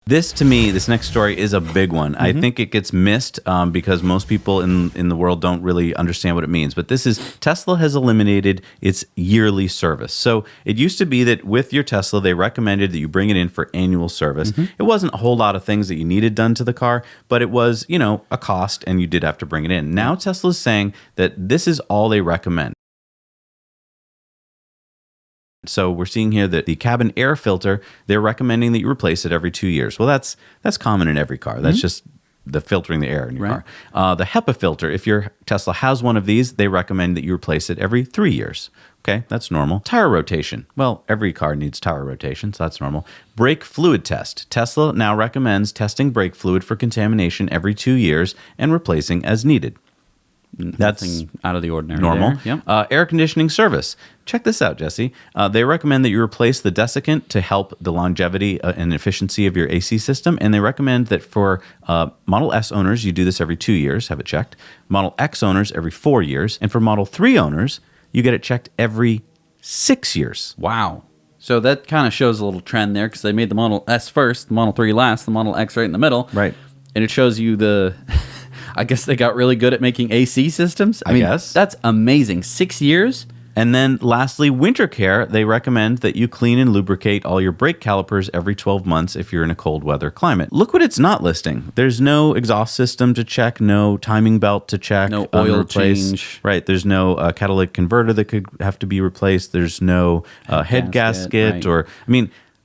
This, to me, this next story is a big one. I think it gets missed because most people in the world don't really understand what it means. But this is Tesla has eliminated its yearly service. So it used to be that with your Tesla, they recommended that you bring it in for annual service. It wasn't a whole lot of things that you needed done to the car, but it was, a cost, and you did have to bring it in. Now Tesla's saying that this is all they recommend. So we're seeing here that the cabin air filter, they're recommending that you replace it every 2 years. Well, that's common in every car. That's just the filtering the air in your car. The HEPA filter, if your Tesla has one of these, they recommend that you replace it every 3 years. Okay, that's normal. Tire rotation. Well, every car needs tire rotation, so that's normal. Brake fluid test. Tesla now recommends testing brake fluid for contamination every 2 years and replacing as needed. That's nothing out of the ordinary. Normal. Yep. Air conditioning service. Check this out, Jesse. They recommend that you replace the desiccant to help the longevity and efficiency of your AC system. And they recommend that for Model S owners, you do this every 2 years, have it checked. Model X owners, every 4 years. And for Model 3 owners, you get it checked every 6 years. Wow. So that kind of shows a little trend there because they made the Model S first, the Model 3 last, the Model X right in the middle. Right. And it shows you the... I guess they got really good at making AC systems. I mean, guess. That's amazing. 6 years? And then lastly, winter care. They recommend that you clean and lubricate all your brake calipers every 12 months if you're in a cold weather climate. Look what it's not listing. There's no exhaust system to check, no timing belt to check. No oil change. Right. There's no catalytic converter that could have to be replaced. There's no head gasket right. or,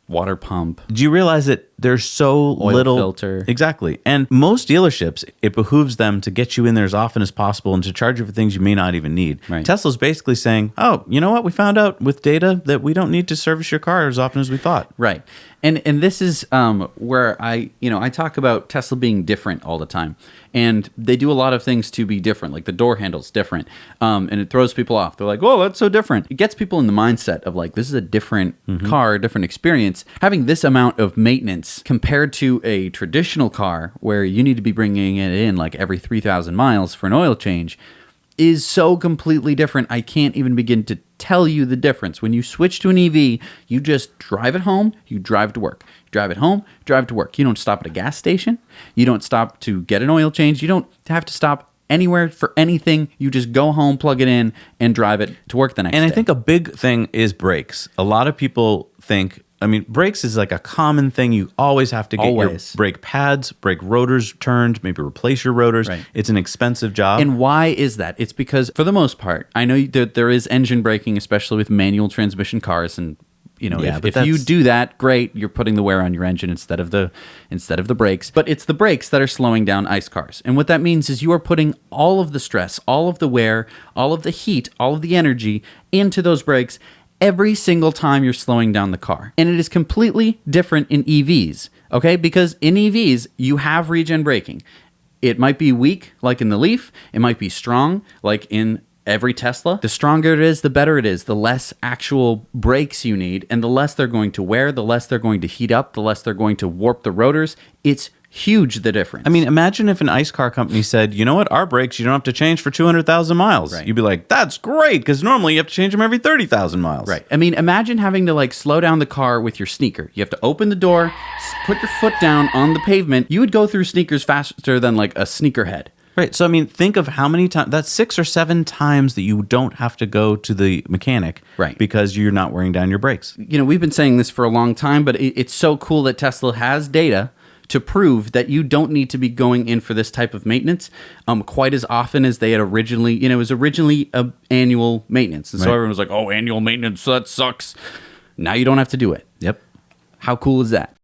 water pump. do you realize that there's so Oil little filter. Exactly. And most dealerships, it behooves them to get you in there as often as possible and to charge you for things you may not even need. Right. Tesla's basically saying, oh, you know what? We found out with data that we don't need to service your car as often as we thought. Right. And this is where I talk about Tesla being different all the time. And they do a lot of things to be different, like the door handle's different. And it throws people off. They're like, oh, that's so different. It gets people in the mindset of like, this is a different car, different experience. Having this amount of maintenance compared to a traditional car where you need to be bringing it in like every 3,000 miles for an oil change is so completely different. I can't even begin to tell you the difference. When you switch to an EV, you just drive it home, you drive to work. You drive it home, drive to work. You don't stop at a gas station. You don't stop to get an oil change. You don't have to stop anywhere for anything. You just go home, plug it in, and drive it to work the next day. And I think a big thing is brakes. A lot of people think, brakes is like a common thing. You always have to get your brake pads, brake rotors turned, maybe replace your rotors. Right. It's an expensive job. And why is that? It's because, for the most part, I know that there is engine braking, especially with manual transmission cars. And, if you do that, great, you're putting the wear on your engine instead of the brakes. But it's the brakes that are slowing down ICE cars. And what that means is you are putting all of the stress, all of the wear, all of the heat, all of the energy into those brakes every single time you're slowing down the car. And it is completely different in EVs, okay? Because in EVs, you have regen braking. It might be weak, like in the Leaf. It might be strong, like in every Tesla. The stronger it is, the better it is. The less actual brakes you need, and the less they're going to wear, the less they're going to heat up, the less they're going to warp the rotors. It's huge, the difference. Imagine if an ICE car company said, you know what, our brakes you don't have to change for 200,000 miles. Right. You'd be like, that's great, because normally you have to change them every 30,000 miles. Right. Imagine having to slow down the car with your sneaker. You have to open the door, put your foot down on the pavement. You would go through sneakers faster than like a sneakerhead. Right. So, think of how many times, that's 6 or 7 times that you don't have to go to the mechanic. Right. Because you're not wearing down your brakes. We've been saying this for a long time, but it's so cool that Tesla has data to prove that you don't need to be going in for this type of maintenance quite as often as they had originally, it was originally annual maintenance. And so everyone was like, oh, annual maintenance, that sucks. Now you don't have to do it. Yep. How cool is that?